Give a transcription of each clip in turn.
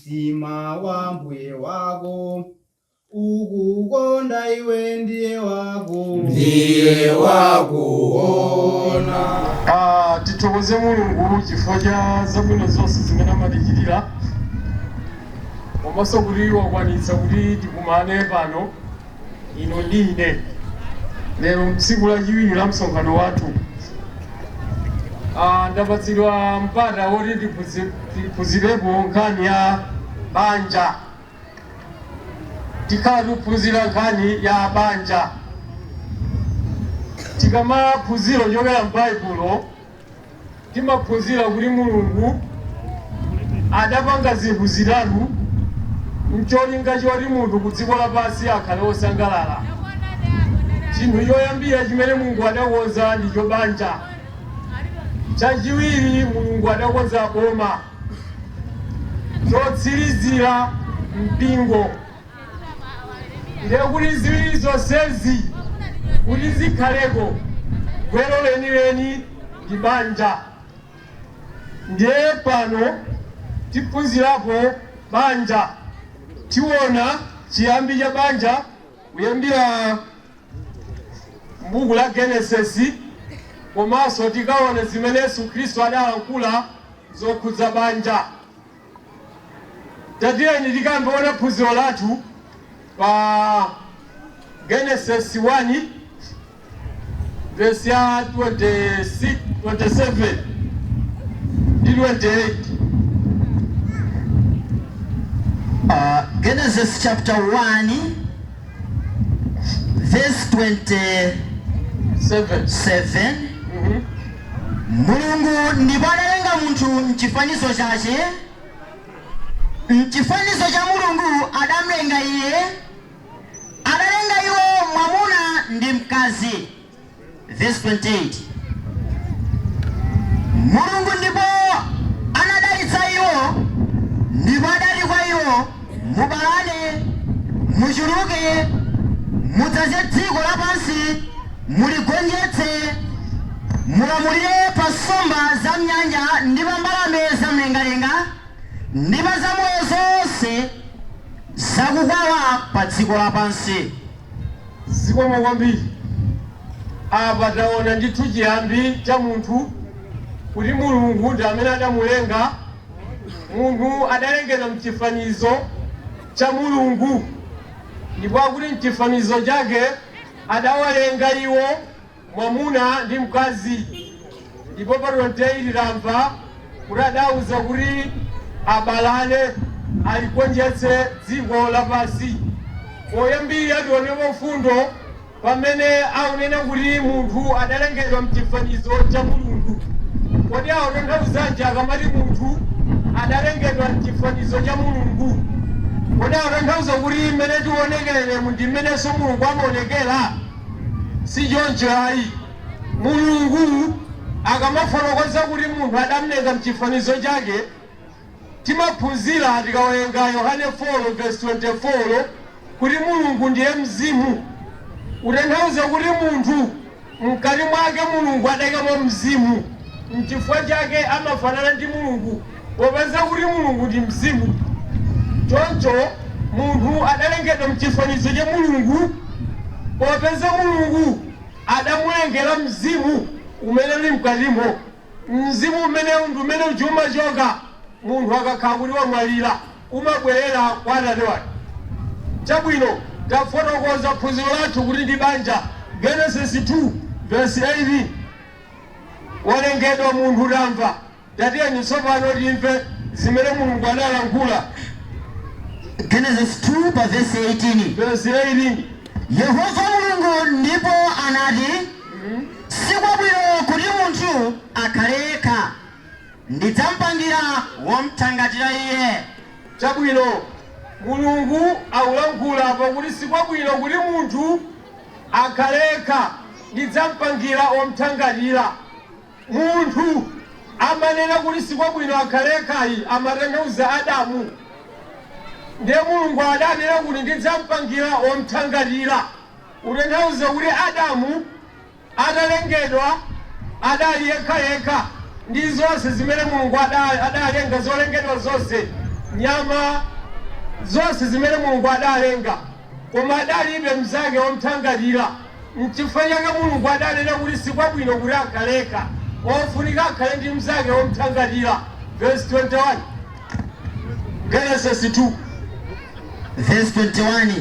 Sima wa mbuye wako ukukonda iwe ndiye wakuona. Titokoze Mulungu chifukwa cha zabwino zonse zimene amatigirira komanso kuti wakwanitsa kuti tikumane pano ino ndi ine lero mtsiku lachiwiri la msonkhano wathu. Ndapatsidwa mpata woti tiphunzirepo nkhani ya banja. Tikhala tiphunzira nkhani ya banja. Tikamaphunzira kuchokera m'Baibulo timaphunzira kuti Mulungu adapanga zinthu zitatu n'cholinga choti munthu ku dziko lapansi akhale wosangalala. Chinthu choyambira chimene Mulungu adakonza ndicho banja. Chachiwiri Mulungu adakonza boma. Chotsirizira mpingo. Ndiye kuti ziwiri zonsezi kuti zikhaleko gwero lenileni ndi banja. Ndiye pano tiphunzirapo banja. Tiona chiyambi cha banja kuyambira m'buku la Genesis, komanso tikaona zimene Yesu Khristu adalankhula zokhudza banja. Tatiyeni tikambeona phunziro lathu pa Genesis 1 verse ya 27 ndi 28. Genesis chapter 1 verse 27. Mulungu ndipo adalenga munthu m'chifanizo chace. M'chifanizo cha Mulungu adamlenga iye. Adalenga iwo mwamuna ndi mkazi. Verse 28. Mulungu ndipo anadalitsa iwo ndipo adati kwa iwo, mubalane, muchuluke, mudzaze dziko lapansi, muligonjetse, mulamulire pa nsomba za m'nyanja ndi pa mbalame za mlengalenga ndi pa zamoyo zonse zakukwawa pa dziko lapansi. Zikomo kwambiri. Apa taona ndithu chiyambi cha munthu kuti Mulungu ndi amene adamulenga. Munthu adalengedwa m'chifanizo cha Mulungu ndipo akuti m'chifanizo chake adawalenga iwo mwamuna ndi mkazi. Ndipo pa 28 tamva kuti adawuza kuti abalane aligonjetse dziko lapansi. Poyambira tionepo mfundo pamene aunena kuti munthu adalengedwa m'chifanizo cha Mulungu. Kodi atanthauzaje akamati munthu adalengedwa m'chifanizo cha Mulungu? Kodi atanthauza kuti mmene tionekere ndi mmenenso Mulungu amaonekera? Si choncho ayi. Mulungu akamafotokoza kuti munthu adamulenga m'chifanizo chake, timaphunzira tikawerenga Yohane 4 verse 24 kuti Mulungu ndiye mzimu. Utanthauza kuti munthu mkati mwake Mulungu adayikamo mzimu. N'chifukwa chake amafanana ndi Mulungu popeza kuti Mulungu ndi mzimu. Choncho munthu adalengedwa m'chifanizo cha Mulungu popeza Mulungu adamulengera mzimu umene uli mkatimo. Mzimu umene ndi umene umachoka munthu akakhala kuti wamwalira umabwerera kwa Atate wake. Chabwino tafotokoza phunziro lathu kuti ndi banja. Genesis 2 verse 8 walengedwa munthu tamva. Tatiyeni tsopano timve zimene Mulungu adalankhula. Genesis 2 verse 18. Verse 8. Yehova Mulungu ndipo anati, sikwabwino kuti munthu akhale yekha, ndidzamupangira womuthangatira iye. Chabwino Mulungu akulankhula pakuti sikwabwino kuti munthu akhale yekha, ndidzamupangira womuthangatira. Munthu amanena kuti sikwabwino akhale yekhayi amatanthauza Adamu. Ndiye Mulungu adanena kuti ndidzamupangira womuthangatira. Utanthauza kuti Adamu adalengedwa adali yekha ndi zonse zimene Mulungu adalenga zolengedwa zonse nyama zonse zimene Mulungu adalenga koma adalibe mnzake womthangalira n'chifukwa chake Mulungu adanena kuti sikwabwino kuti akaleka ofunika akhale ndi mnzake womthangalira. Verse 21 Genesis 2 verse 21.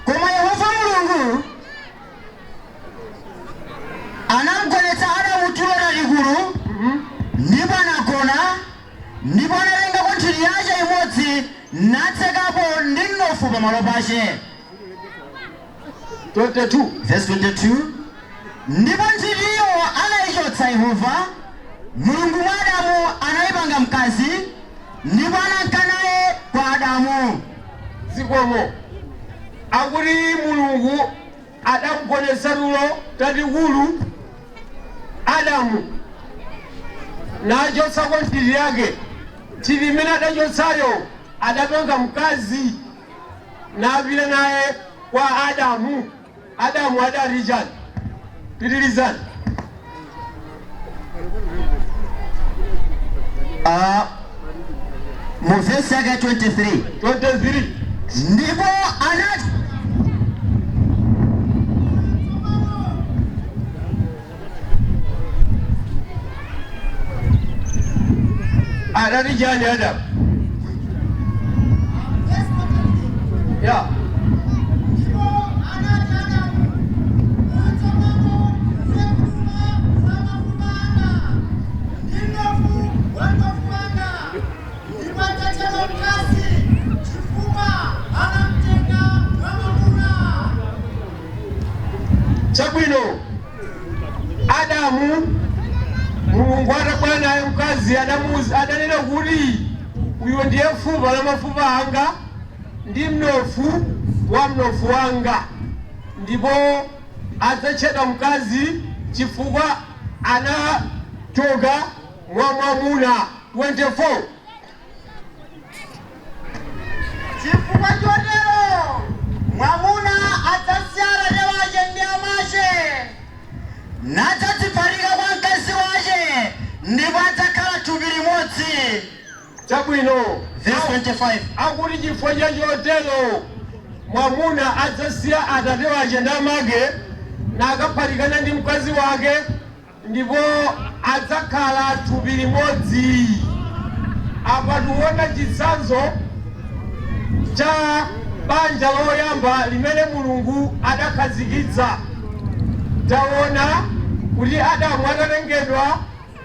Koma Yehova Mulungu anamgonetsa Adamu tulo lalikulu ndipo anagona ndipo analengako nthiti yace imodzi natsekapo ndi mnofu pamalo pace. 22 verse 22. Ndipo nthitiyo anayichotsa Yehova Mulungu mwa Adamu anayipanga mkazi ndipo ananka naye kwa Adamu. zikomo akuti Mulungu adamugonetsa tulo talikulu Adamu nachotsako nthiti yake. Nthiti imene adachotsayo adapanga mkazi napita naye kwa Adamu. Adamu adali chani? Pitirizani. Mu verse yake 23. 23 ndipo anati adali chani Adamu? Yeah. Chabwino Adamu Mulungu atabwera naye mkazi adanena kuti uyo ndiye fupa la mafupa anga ndi mnofu wa mnofu wanga ndipo adzatchedwa mkazi chifukwa anachoka mwa mwamuna. 24 chifukwa chotero mwamuna adzasiya abale wace ndi amace nadzadziphatika kwa mkazi wace ndipo adzakhala thupi limodzi. Chabwino verse 25. akuti chifukwa chotero mwamuna adzasiya atate wace ndi amake nakaphatikana ndi mkazi wake ndipo adzakhala thupi limodzi. Apa tiona chitsanzo cha banja loyamba limene Mulungu adakhazikitsa. Taona kuti Adamu atatengedwa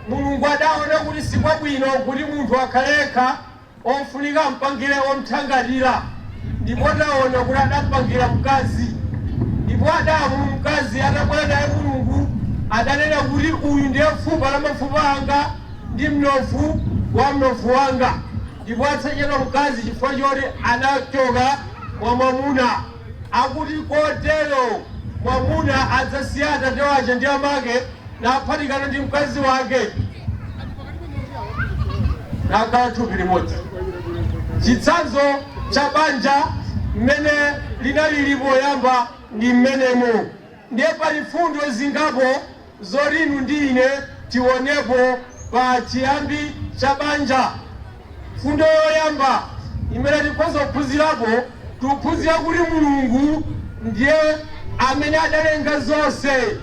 Mulungu adaona kuti sikwabwino kuti munthu akhalekha ofunika mpangire omthangalira ndipo taona kuti adapangira mkazi ndipo Adamu mkazi atabwera naye Mulungu adanena kuti uyu ndiye fupa la mafupa anga ndi mnofu wa mnofu wanga ndipo adzatchedwa mkazi chifukwa choti anachoka mwa mwamuna. Akuti kotero mwamuna adzasiya atate wace ndi amake naphatikana ndi mkazi wake nakhala thupi limodzi. Chitsanzo cha banja mmene linali poyamba ndi mmenemo. Ndiye pali fundo zingapo zoti inu ndi ine tionepo pa chiyambi cha banja. Fundo yoyamba imene tikhoza kuphunzirapo tikuphunzira kuti Mulungu ndiye amene adalenga zonse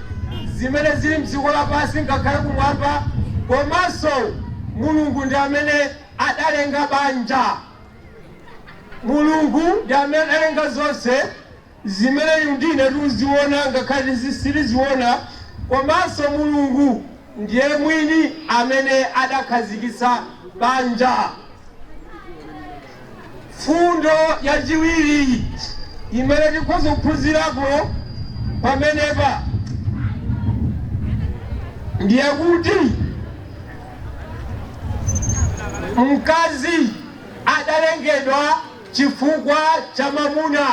zimene zili mdziko lapansi ngakhale kumwamba komanso Mulungu ndi amene adalenga banja. Mulungu ndi amene adalenga zonse zimene inu ndi ine tikuziona ngakhale sitikuziona komanso Mulungu ndiye mwini amene adakhazikitsa banja. Fundo yachiwiri imene tikhoza kuphunzirapo pamenepa ndiye kuti mkazi adalengedwa chifukwa cha mwamuna.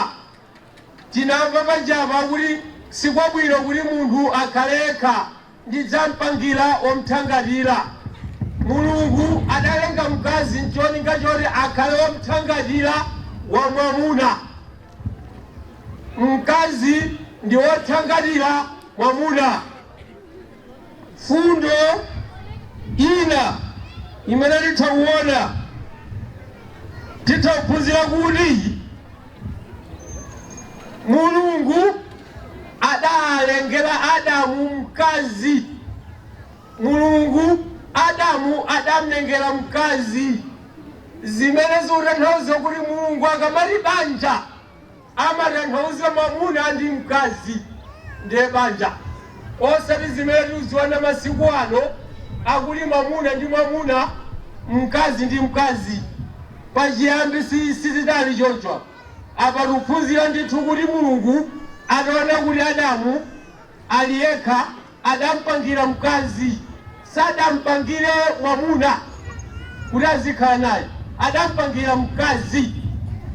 Tinamva pajapa kuti sikwabwino kuti munthu akhalekha ndidzampangira omthangalira. Mulungu adalenga mkazi ncholinga choti akhale womthangalira wa mwamuna. Mkazi ndi wothangalira mwamuna. Fundo ina imene tikuona titaphunzira kuti Mulungu adalengera Adamu mkazi. Mulungu Adamu adamlengera mkazi. Zimene zotanthauza kuti Mulungu akamati banja amatanthauza mwamuna ndi mkazi ndiye banja. Osati zimene tiziona masiku ano akuti mwamuna ndi mwamuna, mkazi ndi mkazi. Pachiyambi sizidali choncho. Apa tiphunzira ndithu kuti Mulungu ataona kuti Adamu ali yekha adampangira mkazi, sadampangire mwamuna kuti azikhala naye, adampangira mkazi.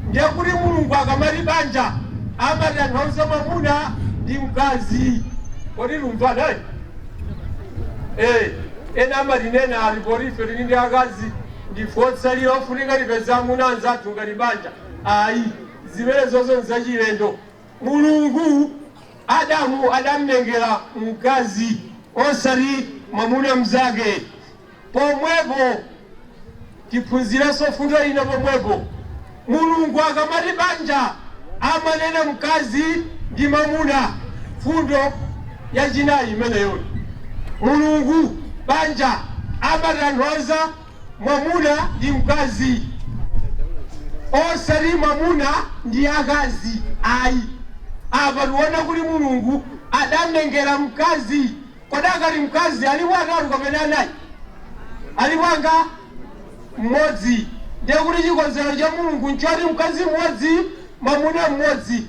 Ndiye kuti Mulungu akamati banja amatanthauza mwamuna ndi mkazi. Kodi lumva naye? Ena amatinena alipoti ife tili ndi akazi ndifotsalira ofunika tipeza amuna anzathu ngati banja. Ayi, zimene zonse nzachilendo. Mulungu Adamu adamlengera mkazi, osati mwamuna mzake. Pomwepo tiphunziranso fundo ina pomwepo. Mulungu akamati banja amanena mkazi ndi mwamuna. Fundo yachinayi imeneyo. Mulungu banja amatanthauza mwamuna ndi mkazi, osati mwamuna ndi akazi. Ayi, apa tiona kuti Mulungu adamlengera mkazi. Kodi akati mkazi alipo atatu kapena anayi? Alipo anga mmodzi. Ndiye kuti chikonzero cha Mulungu nchoti mkazi mmodzi mwamuna mmodzi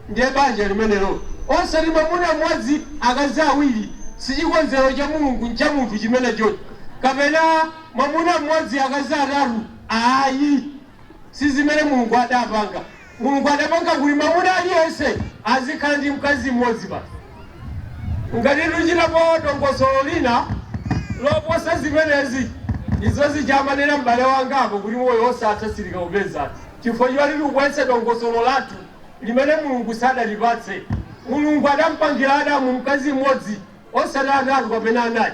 ndiye banja limenelo. Osati mwamuna mmodzi akazi awiri. Si chikonzero cha Mulungu ncha munthu chimene choti. Kapena mwamuna mmodzi akazi atatu. Ayi, si zimene Mulungu adapanga. Mulungu adapanga kuti mwamuna aliyense azikhala ndi mkazi mmodzi basi. Ngati tichitapo dongosolo lina loposa zimenezi, izo zichamanena m'bale wangapo kuti moyo osatha silikaupeza. Chifukwa chiwali tikubwetse dongosolo lathu limene Mulungu sadalipatse. Mulungu adampangira Adamu mkazi mmodzi, osati atatu kapena anayi.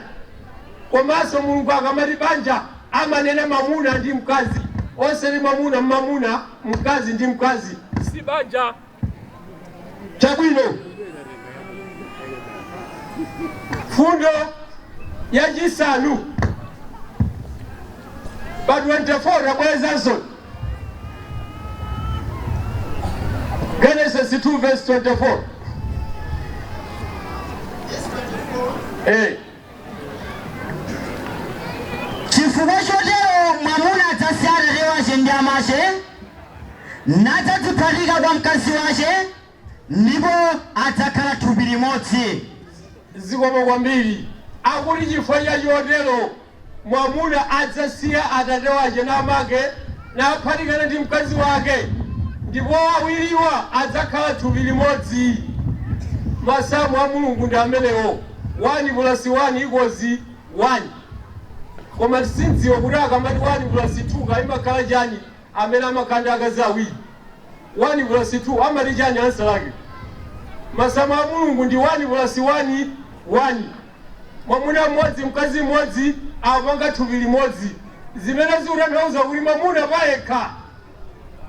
Komanso Mulungu akamati banja amanena mwamuna ndi mkazi, osati mwamuna mmamuna, mkazi ndi mkazi. Si banja. Chabwino, fundo yachisanu pa 24 yabwerezanso. Genesis 2 verse 24. Chifukwa chotero mwamuna adzasiya atate wace ndi amace nadzadziphatika kwa mkazi wace, ndipo adzakhala thupi limodzi. Zikomo kwambiri. Akuti chifukwa chotero mwamuna adzasiya atate wace ndi amake naphatikana ndi mkazi wake, ndipo awiriwa adzakhala thupi limodzi. Masamu a Mulungu ndi amenewo. 1 plus 1 equals 1. Koma tisindziwa kuti akamati 1 plus 2 kaimakhala chani amene amakanda akazi awiri. 1 plus 2 amati chani ansa lake. Masamu a Mulungu ndi 1 plus 1 1. Mwamuna mmodzi mkazi mmodzi apanga thupi limodzi. Zimene zikutanthauza kuti mwamuna payekha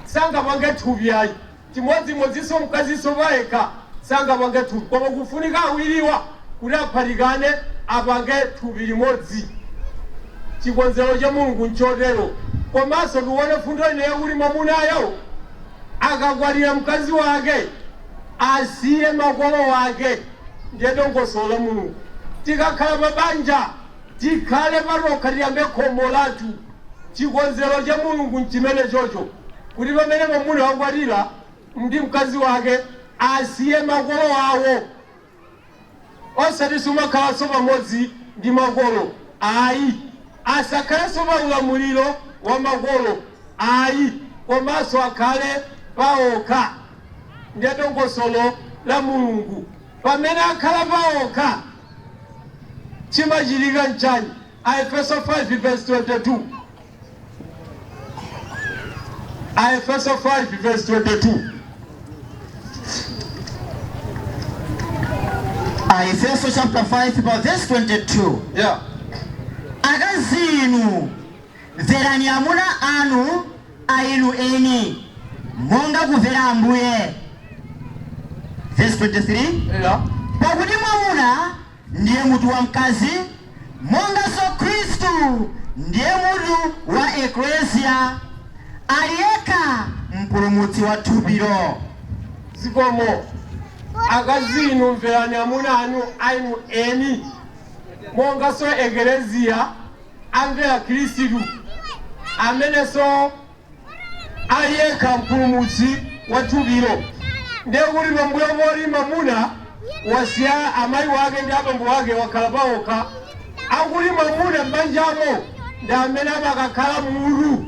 sangapange thupi ayi. Chimodzimodzinso mkazinso payekha sangapange thupi. Koma kufunika awiriwa kuti aphatikane apange thupi limodzi. Chikonzero cha Mulungu nchotero. Komanso tione fundo ineyo kuti mwamunayo akakwatira mkazi wake asiye makolo wake. Ndiye dongosolo la Mulungu. Tikakhala mabanja tikhale patokha tiyambe khomo lathu. Chikonzero cha Mulungu nchimene chocho, kuti pamene mwamuna wakwatira ndi mkazi wake asiye makolo awo. Osati sumakhalanso pamodzi ndi makolo. Ayi, asakhalenso pa ulamuliro wa makolo. Ayi, komanso akhale paokha. Ndiye dongosolo la Mulungu. Pamene akhala paokha chimachitika nchani? Aefeso 5 verse 22. Aefeso 5 verse 22. Aefeso chapter 5 verse 22. Yeah. Akazi inu mverani amuna anu inu eni monga kumvera Ambuye. Verse 23. Pakuti mwamuna ndiye mutu wa mkazi monga so Kristu ndiye mutu wa eklesia aliyeka mpulumutsi wa thupilo. Zikomo akazi inu mverani amuna anu ainu eni monga so eklesia amvera Kristu amene so aliyeka mpulumutsi wa thupilo. Ndiye kuti pambuyo poti mamuna wasiya amayi wake ndi abambo wake wakhala paokha, akuti mamuna m'banjamo ndi amene amakakhala mulu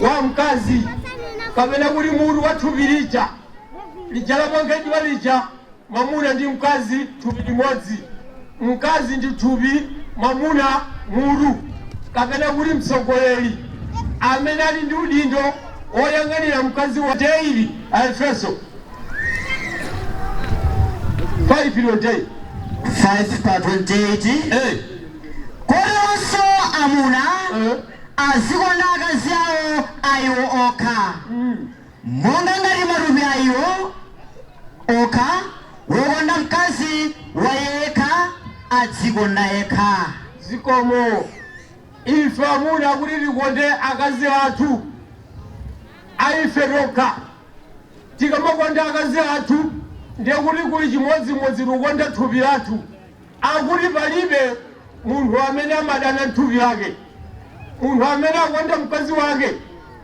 wa mkazi kapena kuti mulu wa thupi lija lapangidwa lija. Mamuna ndi mkazi thupi limodzi, mkazi ndi thupi, mamuna mulu kapena kuti mtsogoleri amene ali ndi udindo oyang'anira mkazi wa daily. Efeso 5:28. Kolonso amuna azikonda akazi awo ayiwo okha monga ngati matupi ayiwo okha. Wokonda mkazi wa yekha adzikonda yekha. Zikomo ife amuna kuti tikonde akazi athu aife tokha. Tikamakonda akazi athu ndiye kuti kuli chimodzimodzi tikonda thupi lathu. Akuti palibe munthu amene amadana thupi lake. Munthu amene akonda mkazi wake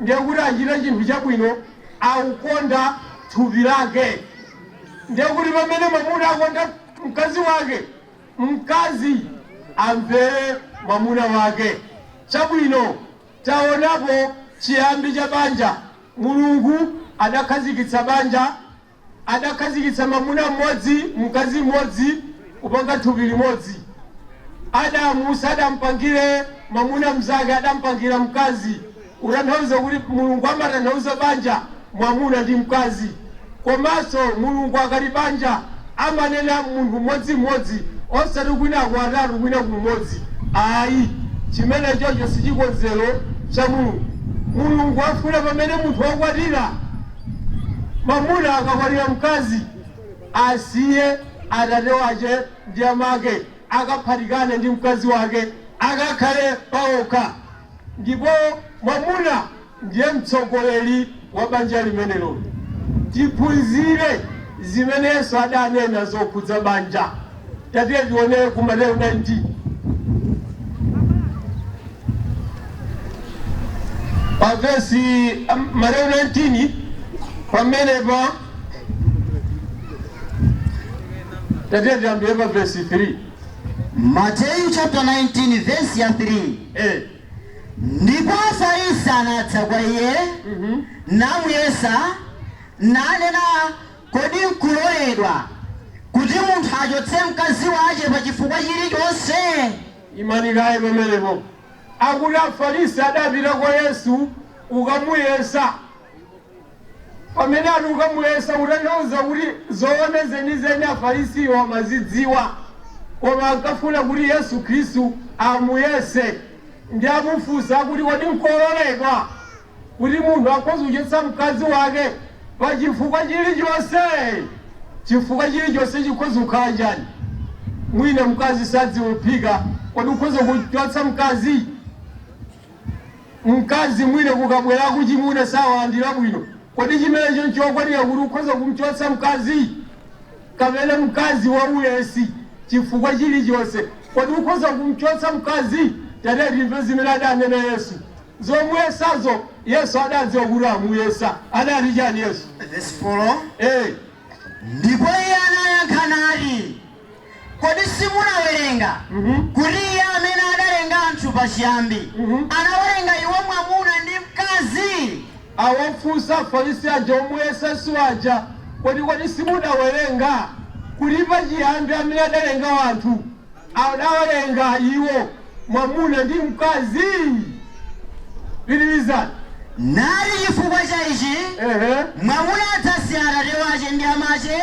ndiye kuti achita chinthu chabwino, akukonda thupi lake. Ndiye kuti pamene mamuna akonda mkazi wake, mkazi amvere mamuna wake. Chabwino taonapo chiyambi cha banja. Mulungu adakhazikitsa banja, adakhazikitsa mamuna mmodzi mkazi mmodzi kupanga thupi limodzi. Adamu sadampangire mamuna mzake, adampangira mkazi. Utanthauza kuti Mulungu amatanthauza banja mwamuna ndi mkazi. Komanso Mulungu akati banja amanena munthu mmodzi osati kwina kwatatu kwina kumodzi. Ayi, chimene chocho sichikonzero cha Mulungu. Mulungu afuna pamene munthu wakwatira, mamuna akakwatira mkazi, asiye atate wake ndi amake, akaphatikane ndi mkazi wake, akakhale paokha. Ndipo mamuna ndiye mtsogoleri wa banja limenelo. Tiphunzire zimene Yesu adanena zokhudza banja. Tatiye tione ku Mateyu 19. Verse Mateyu 19 pamenepa tatiye tiyambire pa verse 3. Mateyu chapter 19 verse ya 3. Ndipo Afarisi anadza kwa iye namuyesa nanena, kodi nkuloledwa kuti munthu achotse mkazi wake pa chifukwa chilichonse? Imanikayi pamenepo akuti Afarisi adapita kwa Yesu ukamuyesa. Pamene ati ukamuyesa utanthauza kuti zoona zenizeni Afarisiwo amazidziwa, koma ankafuna kuti Yesu Khristu amuyese. Ndi amufunsa kuti kodi nkololedwa kuti munthu akhoza kuchotsa mkazi wake pa chifukwa chilichonse? Chifukwa chilichonse chikhoza kukhala njani? Mwina mkazi sadziwuphika, kodi ukhoza kuchotsa mkazi? Mkazi mwina kukabwera kuchimuna sawalandira bwino, kodi chimenecho nchokwanira kuti ukhoza kumchotsa mkazi? Kapena mkazi wa ulesi chifukwa chilichonse, kodi ukhoza kumchotsa mkazi? Tatiye timve zimene adanena Yesu. Zomuyesazo Yesu adadziwa kuti amuyesa. Adati chani Yesu? Verse 4. Ndipo iye anayankha nati, kodi simunawerenga kuti iye amene adalenga anthu pachiyambi anawalenga iwo mwamuna ndi mkazi? Awafunsa Afarisi aja omuyesa Yesu aja, kodi simunawerenga kuti pachiyambi amene adalenga anthu adawalenga iwo mwamuna ndi mkazi? Pitirizani. Nali chifukwa cha ichi mwamuna adzasiya atate wake ndi amake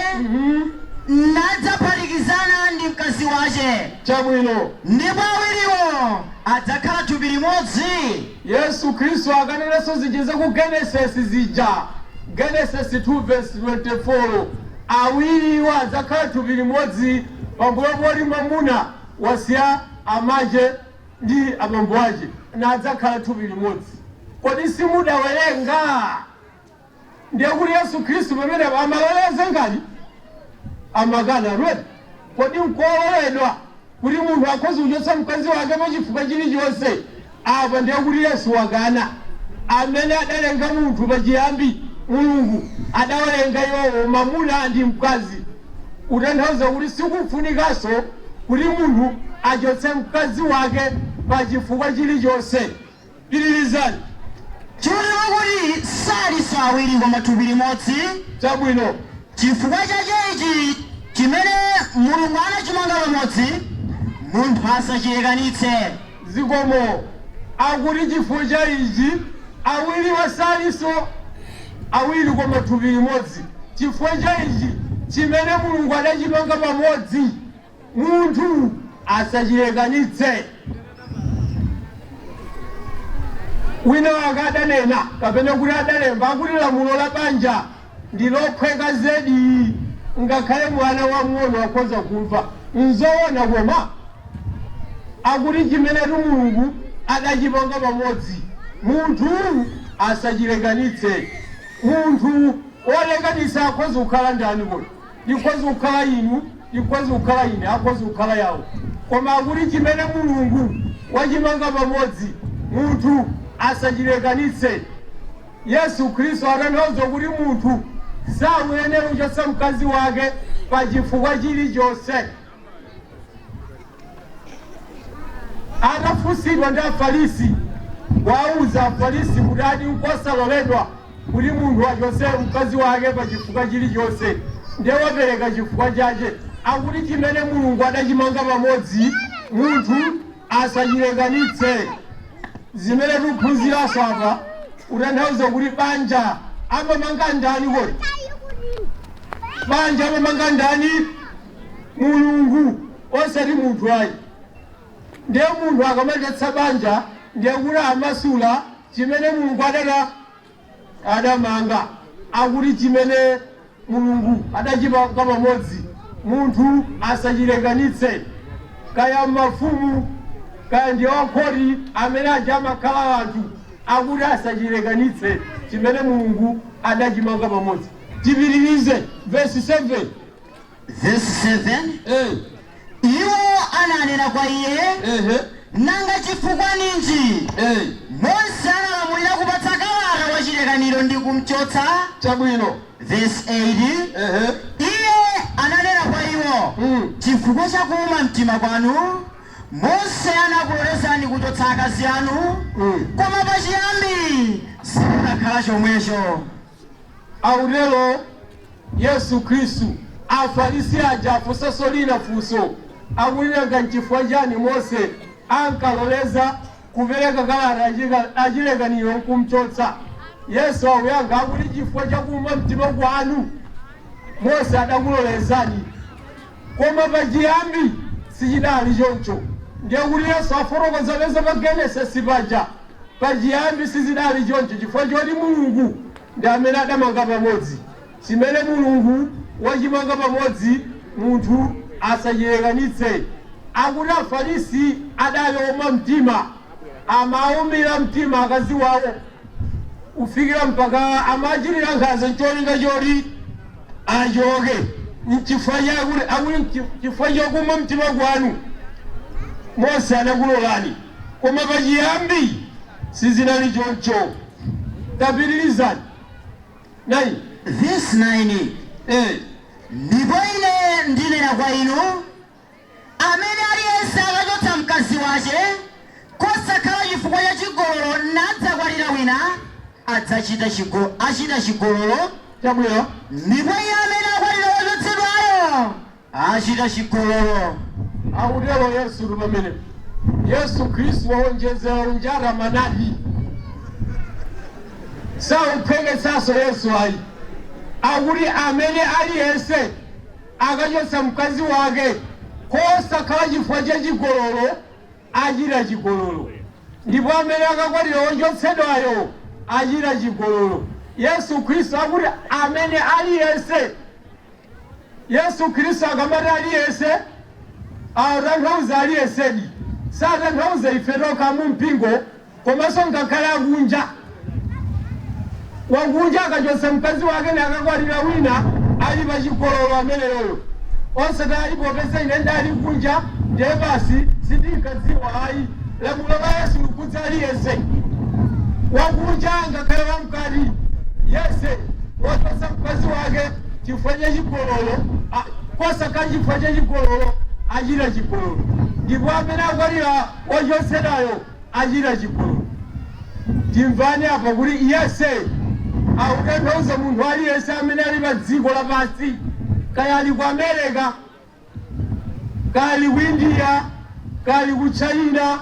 nadzaphatikizana ndi mkazi wake. Chabwino. Ndipo awiriwo adzakhala thupi limodzi. Yesu Kristo akanenaso zichiza ku Genesis zija, Genesis 2:24, awiriwo adzakhala thupi limodzi, pambuyo poti mwamuna wasiya amache ndi abambo ake na adzakhala thupi limodzi. Kodi simudawerenga? Ndiye kuti Yesu Kristo pamene amaloleza ngati amakana lwedi. Kodi nkololedwa kuti munthu akhoza kuchotsa mkazi wake pachifukwa chilichonse? Apa ndiye kuti Yesu wakana. Amene adalenga munthu pachiyambi Mulungu adawalenga iwowo mwamuna ndi mkazi. Utanthauza kuti sikufunikanso kuti munthu achotse mkazi wake pachifukwa chilichonse. Pitirizani. Chonera kuti sali awiri koma thupi limodzi. Chabwino. Chifukwa chakechi chimene Mulungu anachimanga pamodzi, munthu asachilekanitse. Zikomo. Akuti chifukwa cha ichi awiri wasaliso awiri koma thupi limodzi. Chifukwa cha ichi chimene Mulungu adachimanga pamodzi, munthu asachilekanitse. Wina wake adanena kapena kuti adalemba akuti lamulo la banja ndilophweka zedi, ngakhale mwana wamng'ono akhoza kumva. Nzoona koma akuti chimene Mulungu adachimanga pamodzi, munthu asachilekanitse. Munthu olekanisa akhoza kukhala ndani kodi? Likhoza kukhala inu, likhoza kukhala ine, akhoza kukhala yawo. Koma akuti chimene Mulungu wachimanga pamodzi, munthu asachilekanitse. Yesu Kristo atanthauza kuti munthu sakuyenera kuchotsa mkazi wake pachifukwa chilichonse. Atafunsidwa ndi Afarisi, wauza Afarisi kuti adi nkosaloledwa kuti munthu achotse mkazi wake pachifukwa chilichonse, ndiye wapereka chifukwa chake. Akuti chimene Mulungu adachimanga pamodzi, munthu asachilekanitse. Zimene tikuphunziraso apa utanthauza kuti banja amamanga ndani kodi? Banja amamanga ndani? Mulungu, osati munthu ayi. Ndiye munthu akamadetsa banja ndiye kuti amasula chimene Mulungu adamanga. Akuti chimene Mulungu adachimanga pamodzi, munthu asachilekanitse. Kaya mafumu kaya ndi okhoti amene aja amakhala anthu, akuti asachilekanitse chimene Mulungu adachimanga pamodzi. Tipitirize verse 7. Verse 7. Iwo ananena kwa iye, nanga chifukwa ninji Mose analamulira kupatsa kalata wachilekaniro ndi kumchotsa? Chabwino. Verse 8. Iye ananena kwa iwo, chifukwa cha kuuma mtima kwanu Mose anakulolezani kuchotsa akazi anu, koma pachiyambi sikunakhala chomwecho. Aulelo Yesu Kristu Afarisi aja afunsanso lina funso, akulira nchifukwa chani Mose ankaloleza kupereka kalata achilekaniro kumchotsa. Yesu akuyankha akuti chifukwa cha kuuma mtima kwanu Mose adakulolezani, koma pachiyambi sichidali choncho. Ndiye kuti Yesu afotokoza peza pa Genesis paja pachiyambi sizidali choncho, chifukwa choti Mulungu ndi amene adamanga pamodzi. Chimene Mulungu wachimanga pamodzi, munthu asachilekanitse. Akuti Afarisi adayoma mtima, amawumira mtima akazi wawo, ufikira mpaka amachitira nkhanza ncholinga choti achoke. Chifukwa chokuma mtima kwanu Mose adakulolani, koma pachiyambi sizinali choncho. Tapitirizani. 9. Verse 9. Ndipo ine ndinena kwa inu, amene aliyense akachotsa mkazi wake kosakhala chifukwa cha chigololo nadzakwatira wina, achita chigololo. Chabwino. Ndipo iye amene akwatira wochotsedwayo achita chigololo. Akutero Yesu pamene Yesu Kristu waonjezera unjara manadi. Saupheketsanso Yesu ayi. Akuti amene aliyense akachotsa mkazi wake kosakhala chifukwa cha chigololo achita chigololo, ndipo amene akakwatira wochotsedwayo achita chigololo. Yesu Khristu akuti amene aliyense. Yesu Khristu akamati aliyense atanthauza aliyensedi, satanthauza ife tokha mu mpingo, komanso ngakhale akunja. Wakunja akachotsa mkazi wake nakakwatira wina ali pa chigololo ameneyoyo. Onse alipo popeza ine ndali kunja ndiye basi sindinkadziwa ayi. Lamulo la Yesu likudza aliyense. Wakunja ngakhale wamkati yese wachotsa mkazi wake chifukwa cha chigololo, kosakhala chifukwa cha chigololo achita chigololo, ndipo amene akwatira wochotsedwayo achita chigololo. Timvani apa kuti yese akutanthauza munthu aliyense amene ali pa dziko lapansi, kaya ali ku America, kaya ali ku India, kaya ali ku China,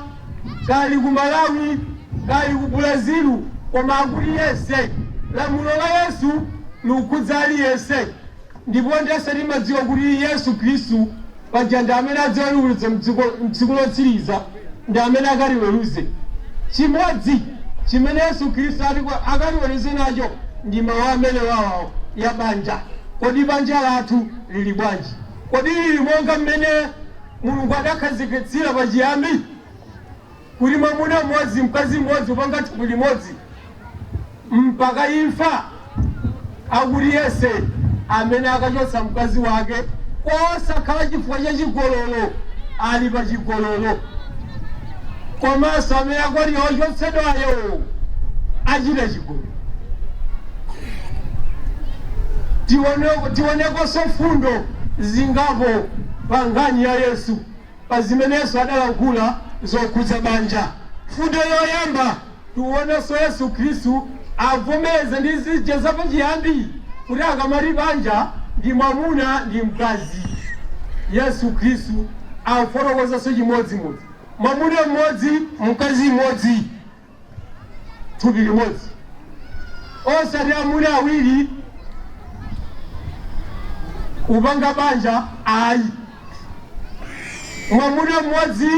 kaya ali ku Malawi, kaya ali ku Brazil, koma akuti yese. Lamulo la Yesu likudza aliyense, ndipo ndese timadziwa kuti Yesu Khristu paja ndi amene adzaweruza m'dziko lotsiriza, ndi amene akaliweruze. Chimodzi chimene Yesu Khristu akaliweruze nacho ndi mawu amene wawo ya banja. Kodi banja lathu lili bwanji? Kodi lili monga mmene Mulungu adakhazikitsira pachiyambi, kuti mwamuna mmodzi mkazi mmodzi upanga thupi limodzi mpaka imfa? Akuti yese amene akachotsa mkazi wake kosakhala chifukwa cha chigololo ali pa chigololo, komanso amene akwatira wochotsedwayo achita chigololo. Tionekonso mfundo zingapo pa nkhani ya Yesu, pa zimene Yesu adalankhula zokhudza banja. Mfundo yoyamba tionenso Yesu Khristu avomereza ndi zija zapachiyambi kuti akamati banja ndi mwamuna ndi mkazi. Yesu Khristu afotokozanso chimodzimodzi, mwamuna mmodzi mkazi mmodzi, thupi limodzi, osati amuna awiri kupanga banja ayi. Mwamuna mmodzi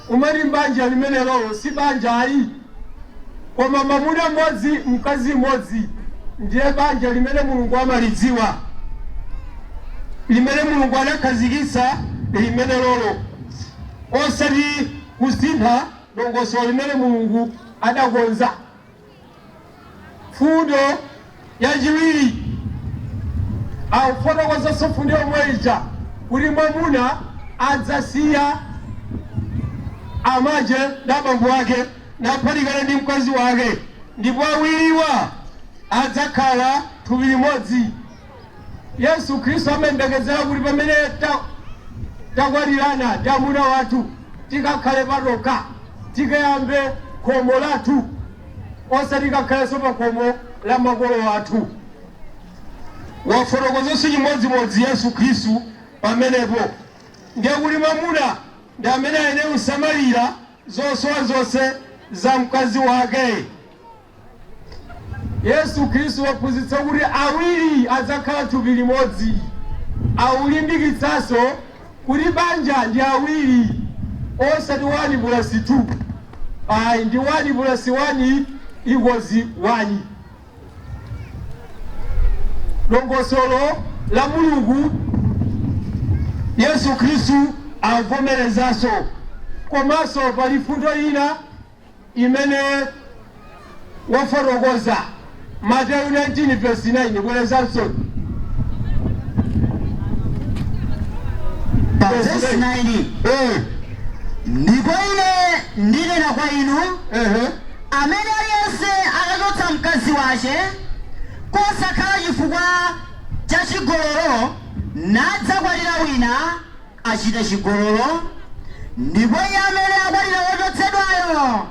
umati banja limenelo si banja ayi, koma mwamuna mmodzi mkazi mmodzi ndiye banja limene Mulungu amalidziwa, limene Mulungu adakhazikitsa limene lolo, osati kusintha dongosolo limene Mulungu adakonza. Fundo yachiwiri akufotokozanso fundo yomwe ija kuti mwamuna adzasiya amache ndi abambo ake naphatikana ndi mkazi wake, ndipo awiriwa adzakhala thupi limodzi. Yesu Khristu amayembekezera kuti pamene takwatirana ndi amuna wathu tikakhale patokha, tikayambe khomo lathu, osati tikakhalenso pa khomo la makolo athu. Wafotokozanso chimodzimodzi Yesu Khristu pamenepo, ndiye kuti mwamuna ndi amene ayenera kusamalira zosowa zonse za mkazi wake. Yesu Khristu waphunzitsa kuti awiri adzakhala thupi limodzi. Akulimbikitsanso kuti banja ndi awiri, osati 1+2, ayi ndi 1+1 = 1. Dongosolo la Mulungu Yesu Khristu avomerezanso. Komanso pali fundo ina imene wafotokoza Mateyu 19:9, bwerezanso. Verse 9. Ndipo ine ndinena kwa inu, amene aliyense akachotsa mkazi wake kosakhala chifukwa cha chigololo nadzakwatira wina achita chigololo, ndipo iye amene akwatira wochotsedwayo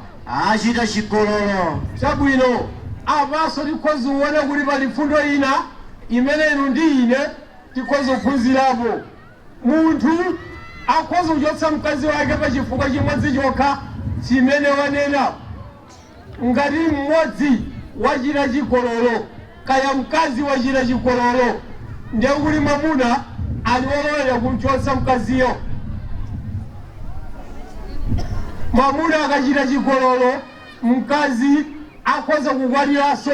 achita chigololo. Chabwino apanso tikhoza kuona kuti pali fundo ina imene inu ndi ine tikhoza kuphunzirapo. Munthu akhoza kuchotsa mkazi wake pa chifukwa chimodzi chokha chimene wanena. Ngati mmodzi wachita chigololo kaya mkazi wachita chigololo, ndiye kuti mwamuna ali wololera kumchotsa mkaziyo. mwamuna akachita chigololo mkazi akhoza kukwatiranso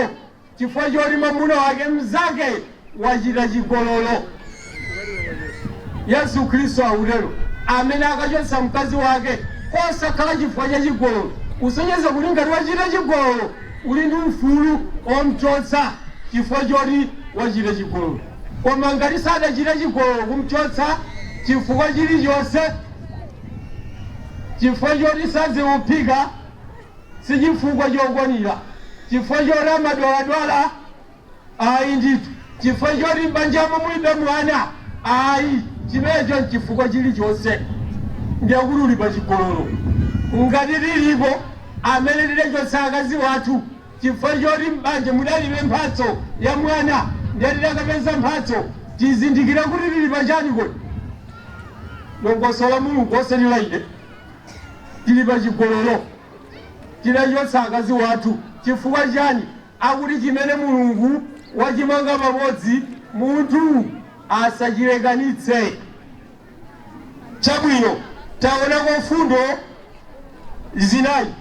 chifukwa choti mwamuna wake mzake wachita chigololo. Yesu Khristu akutero amene akachotsa mkazi wake kosakhala chifukwa cha chigololo usonyeza kuti ngati wachita chigololo uli ndi ufulu omchotsa chifukwa choti wachita chigololo. Koma ngati sadachita chigololo kumchotsa chifukwa chilichonse, chifukwa choti sadziuphika, si chifukwa chokwanira, chifukwa choti amadwaladwala, ayi ndithu, chifukwa choti m'banjamo mulibe mwana, ayi, chimenecho chifukwa chilichonse ndiye kuti uli pa chigololo. Ngati lilipo amene lidachotsa akazi wathu chifukwa choti m'banja mudalibe mphatso ya mwana ndiye lidakapeza mphatso, tizindikira kuti lili pachani kodi? Longoso la Mulungu osalilaide tili pa chigololo, tidachotsa akazi wathu chifukwa chani? Akuti chimene Mulungu wachimanga pamodzi munthu asachilekanitse. Chabwino, taoneko mfundo zinayi,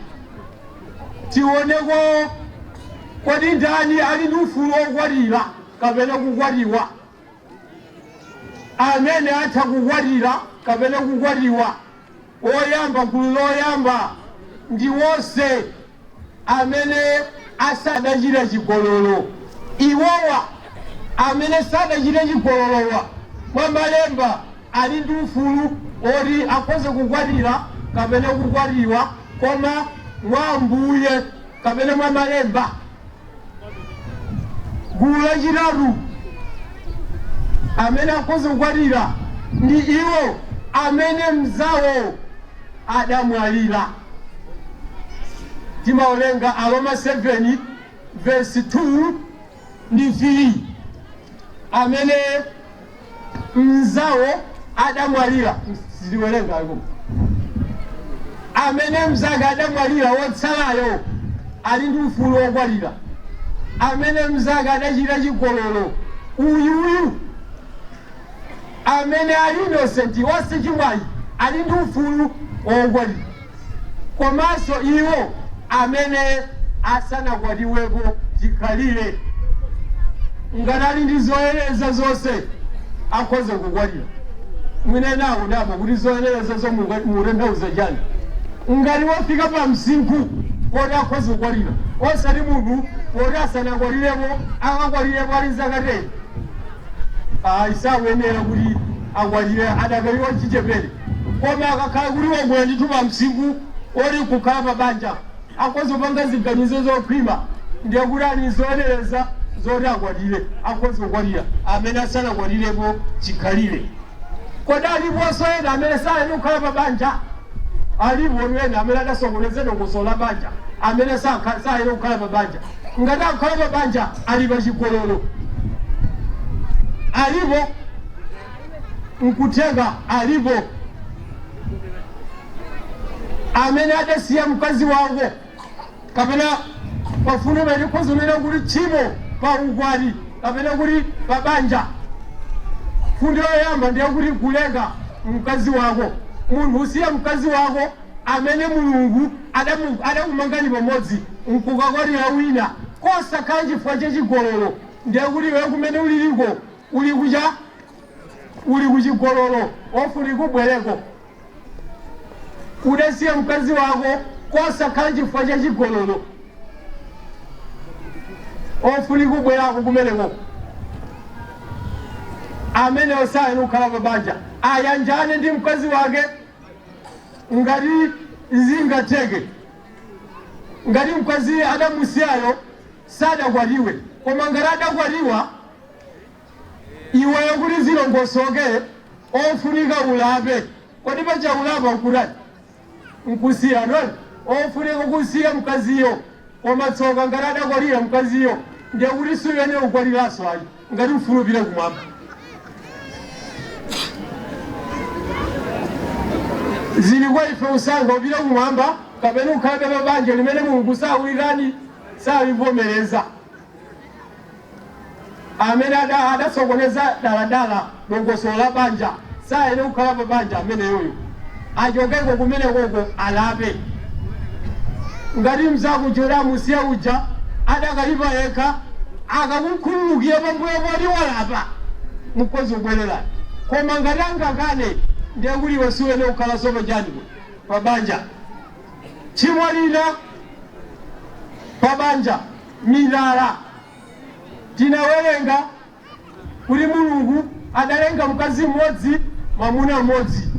tioneko kodi ndani ali ndi ufulu wokwatira kapena kukwatiwa. Amene atha kukwatira kapena kukwatiwa, oyamba gulu loyamba ndi wonse amene asadachita chigololo. Iwowa amene sadachita chigololowa mwa malemba ali ndi ufulu oti akhoze kukwatira kapena kukwatiwa, koma mwa Ambuye kapena mwa malemba. Gulu lachitatu amene akhoze kukwatira ndi iwo amene mzawo adamwalira. Timaolenga Aroma 7 verse 2 ndi 3, amene mzawo adamwalira, sitiwelenga ayo, amene mzake adamwalira wotsalayo ali ndi ufulu wokwatira. Amene mzake adachita chigololo, uyu amene ali innocent wose chimwayi ali ndi ufulu wokwatira. Komanso iwo amene asanakwatiwepo chikhalire, ngati ali ndi zoyenera zonse akhoza kukwatira. Mwine nawo ndaba kuti zoyenera zonse mutanthauza chani? Ngati wafika pa msinkhu poti akhoza kukwatira, osati munthu poti asanakwatireko akakwatirepo ali zaka 10, ayi sakuyenera kuti akwatire, adakaliwa chichepere. Koma akakhala kuti wabwera ndithu pa msinkhu oti kukhala pa banja akhoza kupanga ziganizo zokhwima, ndiye kuti ali zoyenera zoti akwatire, akhoza kukwatira amene asanakwatirepo chikhalire. Kodi aliponso ena amene sayeni kukhala pa banja? Alipo ena amene adasokonezedwa kusola banja, amene sayeni kukhala pa banja. Ngati akukhala pa banja ali pa chigololo. Alipo nkutenga, alipo amene adasiya mkazi wawo kapena pafuna bali kozonera kuti chimo pa ukwati kapena kuti pa banja. Fundo yoyamba ndiye kuti kulenga mkazi wako. Munthu usiya mkazi wako amene Mulungu adakumangani pamodzi nkukakwatira wina kosakhala chifukwa cha chigololo, ndiye kuti iwe kumene uliliko uli kuchigololo, ofuna kubwereko. Udasiya mkazi wako kosakhala chifukwa cha chigololo, ofuna kubwerako kumeneko. Amene osayeni kukhala pa banja ayanjane ndi mkazi wake ngati zingatheke. Ngati mkazi adamusiyayo sadakwatiwe, koma ngati adakwatiwa iweyo kuti zilongosoke ofunika ulape. Kodi paja ulapa nkulati nkusiya noni? Ofunika kusiya mkaziyo, koma tsoka ngati adakwatira mkaziyo ndiye kuti suyenera kukwatiranso ayi ngati ufuna upite kumwamba. Zili kwa ife usanga upite kumwamba kapena ukhalabe pa banja limene Mulungu sakulirani, salivomereza. Amene adasokoneza daladala longoso la banja sayene kukhala pa banja amene yoyo. ajokeko kumene koko alape ngati mzako chora musiya uja adakalipa yekha akakukhululukira pambuyo poti walapa mukhozi kubwerera koma ngati angakane ndiye kuti wasiwene kukhala sopo chani pabanja chimwa lina pabanja milala tinawerenga kuti Mulungu adalenga mkazi mmodzi mwamuna mmodzi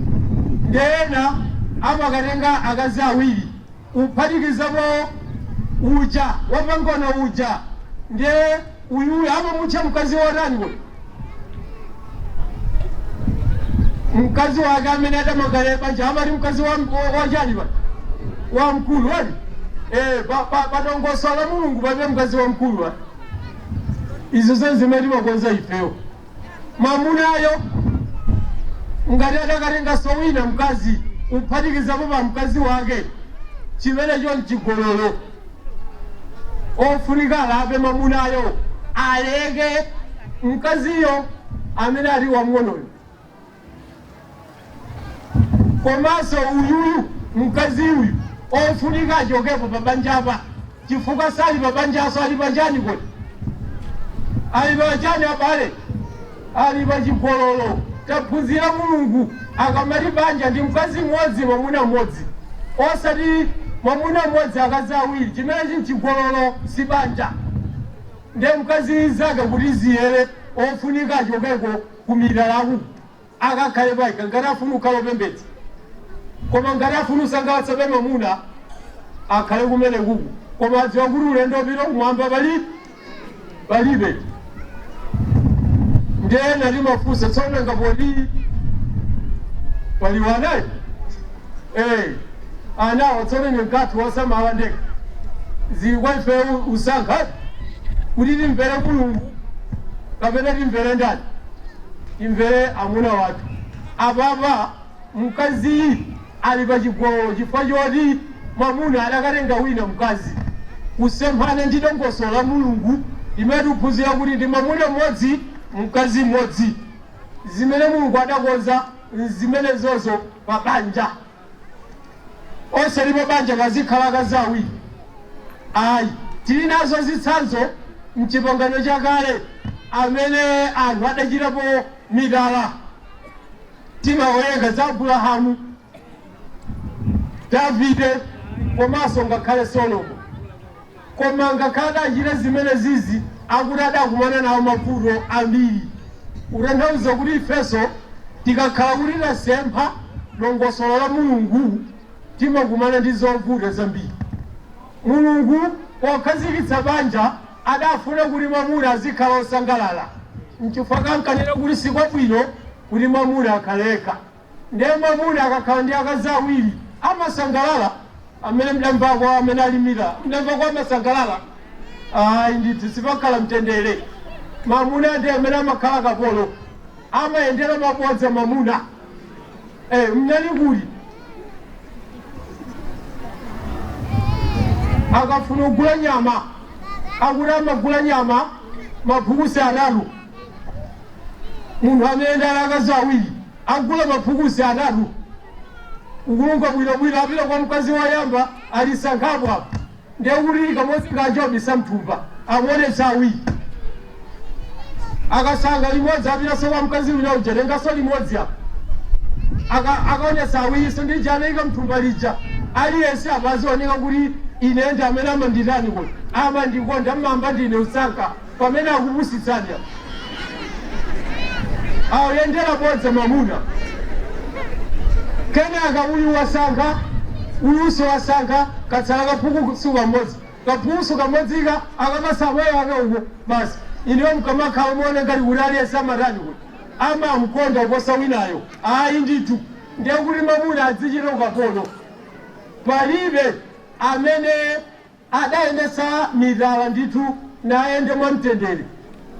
ndiyena amakatenga akazi awiri uphatikizapo uja wapangona uja ndiye uyuyo amamutcha mkazi wotani we mkazi wake amene adamangale banja amati mkazi wachani wa mkulu wani padongosola Mulungu pape mkazi wa mkulu wani izo zimene timakonza ifeyo mamunayo ngati adakatenga sowina mkazi uphatikizapo pa mkazi wake chimenecho mchigololo ofunika alape mamunayo aleke mkaziyo amene ali wamng'onoyo komanso uyuyu mkazi uyu ofunika achokepo pabanjapa chifukwa sali pabanjaso ali panjani kodi ali panjani abale ali pachigololo taphunzira Mulungu akamati banja ndi mkazi mmodzi mwamuna mmodzi osati mwamuna mmodzi akazi awiri chimenechi mchigololo si banja ndiye mkazi zake kuti ziyere ofunika achokeko kumilalaku akakhale paika ngati afuna kukhala opembedza koma ngati afuna kusangalatsa mamuna akhale kumene kuku koma adziwa kuti ulendo pita kumwamba palibe ndiye nali mafunsa tsono ngapoti paliwanayi anawo tsono ngati wasamala ndeka zikwa ife usankha kuti timvere Mulungu kapena timvere ndani timvere amuna wathu apapa mkazi ali pachigololo chifukwa choti mwamuna adakatenga wina mkazi kusemphana ndi dongosolo la Mulungu imene tiphunzira kuti ndi mwamuna mmodzi mkazi mmodzi zimene Mulungu adakonza zimene zozo pabanja osati pabanja pazikhala akazi awiri ayi tili nazo zitsanzo mchipangano chakale amene anthu adachitapo midala timawerenga za Abrahamu Davide komanso ngakhale Solomo koma ngakhale adachita zimene zizi akuti adakumana nawo mavuto ambiri utanthauza kuti ifenso tikakhala kuti tasempha dongosolo la Mulungu timakumana ndi zovuta zambiri Mulungu pokhazikitsa banja adafuna kuti mwamuna azikhala osangalala mchifukwa kankanena kuti sikwabwino kuti mwamuna akhaleka ndiye mwamuna akakhala ndi akazi awiri amasangalala amene mdamvako amene alimira mdamvako amasangalala ayi ndithu sipakhala mtendere mwamuna ndi amene amakhala kapolo amayendera mabodza mwamuna mnali kuti akafuna kugula nyama akuti amagula nyama maphukusi atatu munthu amene ndi akazi awiri agula maphukusi atatu ukulunga bwinobwino apita kwa mkazi woyamba alisankhapo apo ndiye kuti kamodzi kachobisa mthumba amuonetsa awiri akasankha limodzi apitaso kwa mkazi wina uja tengaso limodzi apo akaonetsa awiriso ndi janaika mthumba lija aliyense apazioneka kuti ine ndi amene amanditani kuti amandikonda mmamba ndine usankha pamene akupusitsani awo yendera bodza mwamuna kenaka uyu wasankha uyuso wasankha katsala kaphukusu kamodzi kaphukusu kamodzika akakasamoyo ake uko basi ineyo mkamakhala muone ngati kuti aliyense amatani kuti amamkonda kuposa winayo ayi ndithu ndiye kuti mwamuna adzichita ukapolo palibe amene adayendesa midala ndithu nayende mwamtendere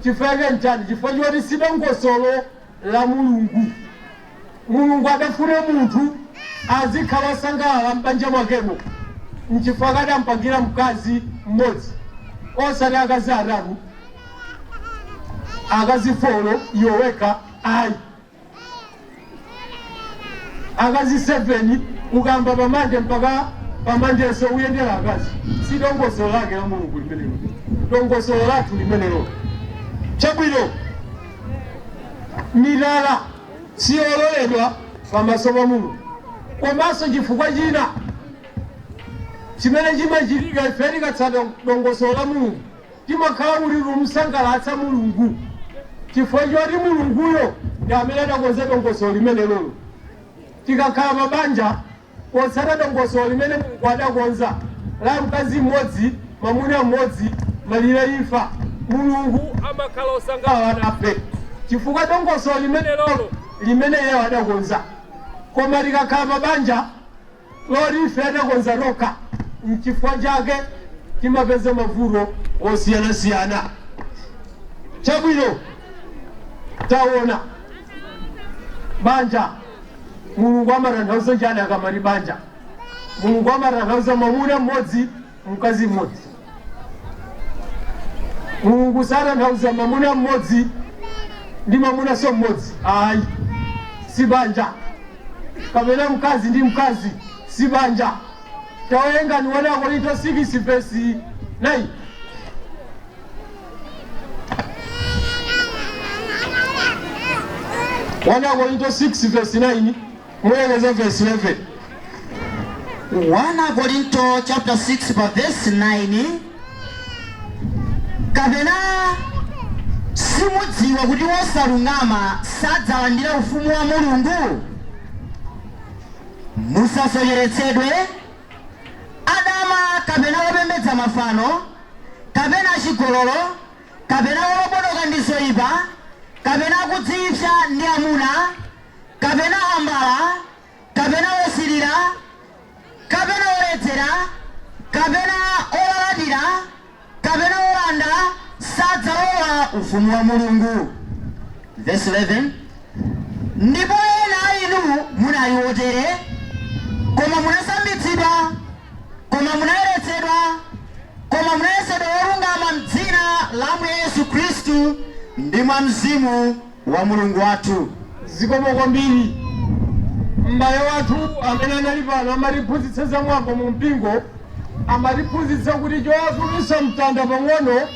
chifukwa nchani chifukwa choti si dongosolo la Mulungu Mulungu adafuna munthu azikhala osangalala m'banja mwakemo nchifukwa adampangira mkazi mmodzi osati akazi atatu akazi folo yoweka ayi akazi 7 ukamba pamande mpaka pamandeso uyendera akazi si dongosolo lake la Mulungu limenelo, dongosolo lathu limenelo. Chabwino milala siyololedwa pamaso pa Mulungu, komanso chifukwa china chimene chimachitika ife tikatsata dongosolo la Mulungu timakhala kuti tumusangalatsa Mulungu, chifukwa choti Mulunguyo ndi amene adakonza dongosolo limenelo. Tikakhala mabanja potsata dongosolo limene Mulungu adakonza la mkazi mmodzi mwamuna mmodzi malire imfa, Mulungu amakhala osangalala nafe chifukwa dongosolo limenelo limene iye adakonza. Koma tikakhala mabanja loti ife adakonza lokha, chifukwa chake timapeza mavuto osiyanasiyana. Chabwino taona banja Mulungu amatanthauza chani akamati banja? Mulungu amatanthauza mwamuna mmodzi mkazi mmodzi. Mulungu satanthauza mwamuna mmodzi ndi mwamuna so mmodzi, ayi si banja. Kapena mkazi ndi mkazi si banja. Tawerenga ni 1 Korinto 6 verse 9. Korinto 6 verse 9 mweleza verse 11. 1 Korinto chapter 6 verse 9. Kapena simudziwa kuti wosalungama sadzalandira ufumu wa Mulungu? Musasocheretsedwe. Adama kapena wopembedza mafano, kapena chigololo, kapena wolobodoka ndi zoyipa, kapena kudzipsa ndi amuna, kapena ambala, kapena osirira, kapena oledzera, kapena olalatira, kapena olanda sadzalowa ufumu wa Mulungu. Verse 11. Ndipo ena inu munali otere, koma munasambitsidwa, koma munayeretsedwa, koma munayesedwa olungama m'dzina la Ambuye Yesu Khristu ndi mwa Mzimu wa Mulungu wathu. Zikomo kwambiri. M'bale wathu amene anali pano amatiphunzitsa za mwambo mu mpingo, amatiphunzitsa kuti chowatulutsa mtanda pang'ono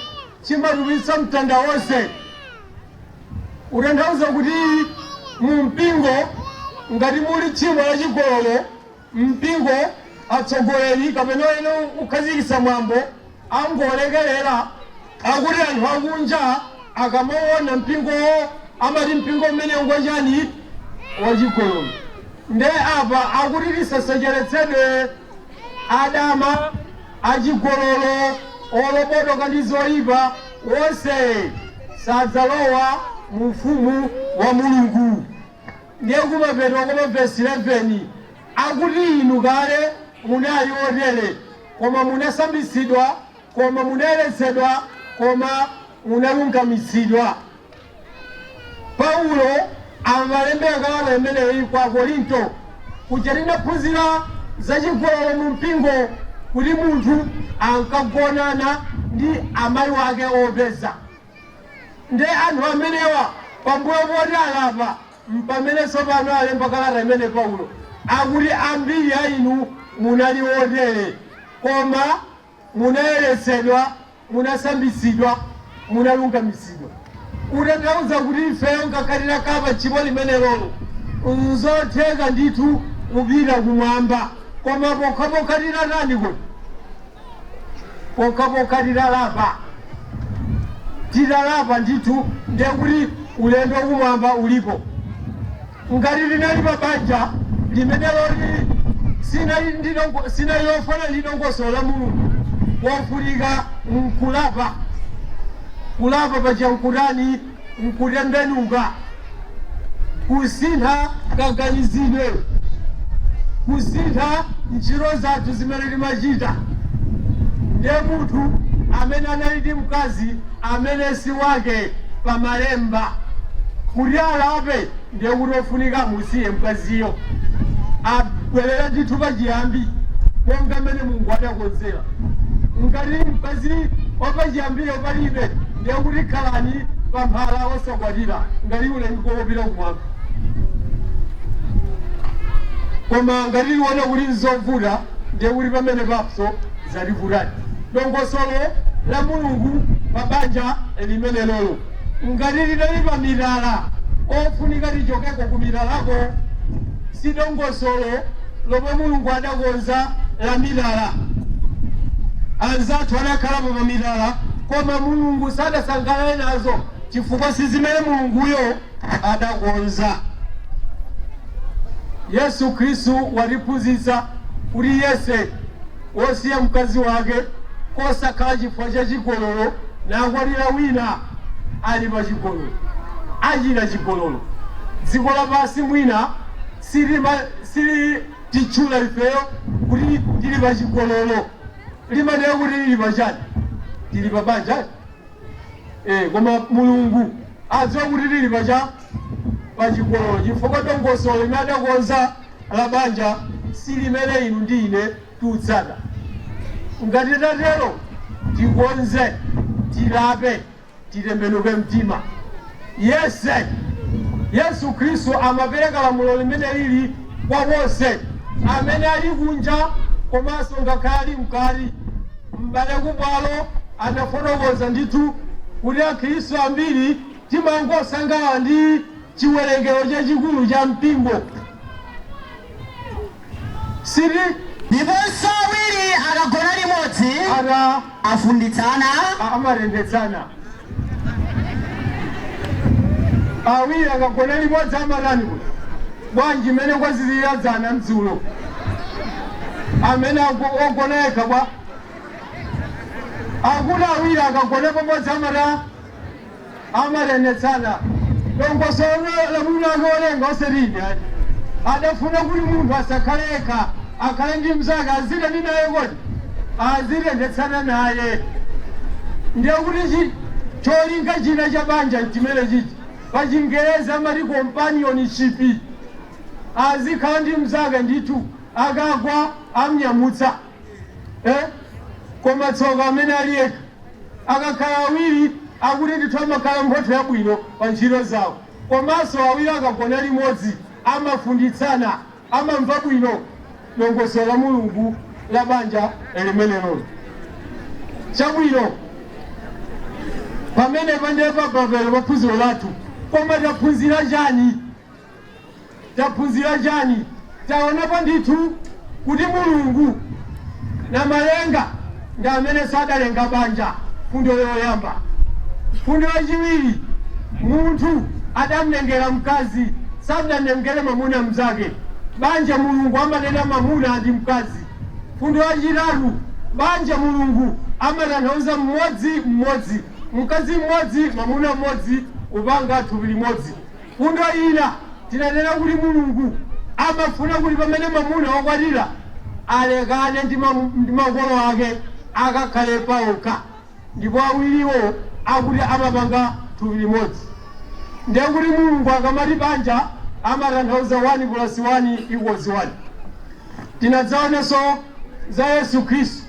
chimatulutsa mtanda wonse. Utanthauza kuti mu mpingo ngati muli tchimo la chigololo, mpingo atsogoleri kapena eno ukhazikitsa mwambo angolekerera akuti anthu akunja akamaona mpingowo amati mpingo mmene ngochani wachigololo. Nde apa akuti tisasocheretsedwe. Adama achigololo olobodoka ndi zoyipa wonse sadzalowa mu ufumu wa Mulungu. Ndiye kumapeto koma verse 11 akuti inu kale munali otere, koma munasambitsidwa, koma munayeretsedwa, koma munalungamitsidwa. Paulo amalembera kalata imeneyi kwa Korinto kuti linaphunzira za chigololo mu mpingo, kuti munthu ankagonana ndi amayi wake opeza. Nde anthu amenewa pambuyo poti alapa mpamene tsopano alemba kalata imene Paulo akuti ambiri a inu munali otere, koma munayeretsedwa, munasambitsidwa, munalungamitsidwa. Utanthauza kuti ifeyo ngakhalira kapa tchimo limenelolo nzotheka ndithu kupita kumwamba, koma pokhapokhalira nani kuti pokhapokhalira lapa titalapa ndithu ndiye kuti ulendo kumwamba ulipo. Ngati linali pabanja limenelo sinali lofana ndi dongosolo la Mulungu, wofunika nkulapa, kulapa pachankurani nkutembenuka, kusintha kaganizidwe, kusintha ntchito zathu zimene timachita. Ndiye munthu amene anali ndi mkazi amene si wake pamalemba kuti alape, ndiye kuti ofunika musiye mkaziyo abwerera ndithu pachiyambi monga mmene Mulungu adakonzera. Ngati mkazi wapachiyambiyo palibe, ndiye kuti khalani pamphala osakwatira ngati ule ndikopita kumwamba. koma ngati liona kuti nzovula ndiye kuti pamene paso zalivulani dongosolo la mulungu pa banja limene lolo ngati lidali pa milala ofunika tichokeko ku milalako si dongosolo lomwe mulungu adakonza la milala anzathu adakhalapo pa milala koma mulungu sadasangalale nazo chifukwa si zimene mulunguyo adakonza. Yesu Khristu watiphunzitsa kuti yese wosiya mkazi wake kosakhala chifukwa cha chigololo nakwatira wina ali pa chigololo achita chigololo. Dziko lapansi mwina sili tichula ifeyo kuti tili pa chigololo limanena kuti lili pa chani tili pa banja koma mulungu adziwa kuti lili pa chigololo chifukwa dongosolo limene adakonza la banja si limene inu ndi ine tikutsata. Ngati tatero tikonze tilape titembenuke mtima. Yesu Khristu amapereka lamulo limene lili kwa wonse amene ali kunja komanso ngakhale ali mkati. M'bale kubwalo anafotokoza ndithu kuti akhristu ambiri timangosangalala ndi chiwerengero chachikulu cha mpingo siri ndiponso awiri akagona limodzi afunditsana amarendetsana. Awiri akagona limodzi amatani kuti bwanji mmene kwaziliradzana mdzulo amene ogona yekha bwa akuti awiri akagona pamodzi amarendetsana. Dongosolo la mulungu olenga oseridi adafuna kuti munthu asakhale yekha akhale ndi mnzake azire ndi naye kodi azirendetsana naye. Ndiye kuti cholinga china cha banja chimene chichi pa Chingereza amati companionship azikhala ndi mnzake ndithu akagwa amnyamutsa koma tsoka amene ali yekha akakhala awiri akuti ndithu amakhala mphotho yabwino pa ntchito zawo komanso awiri akagona limodzi amafunditsana amamva bwino. Dongosolo la mulungu la banja limene lolo chabwino pamene pande papapelo paphunziro lathu koma taphunzira chani taonapo ndithu kuti mulungu na malenga ndi amene sadalenga banja. Fundo yoyamba. Fundo yachiwiri munthu adamnengera mkazi sadamnengere mamuna mzake banja mulungu amanena mamuna ndi mkazi. Fundo yachitatu banja mulungu amatanthauza mmodzi mkazi mmodzi mamuna mmodzi upanga thupi limodzi. Fundo ina tinanena kuti mulungu amafuna kuti pamene mamuna wakwatira alekane ndi makolo ake akakhale pawokha ndipo awiriwo akuti amapanga thupi limodzi. Ndiye kuti mulungu akamati banja amatanthauza 1+1=1. Tinadzaonanso za Yesu Khristu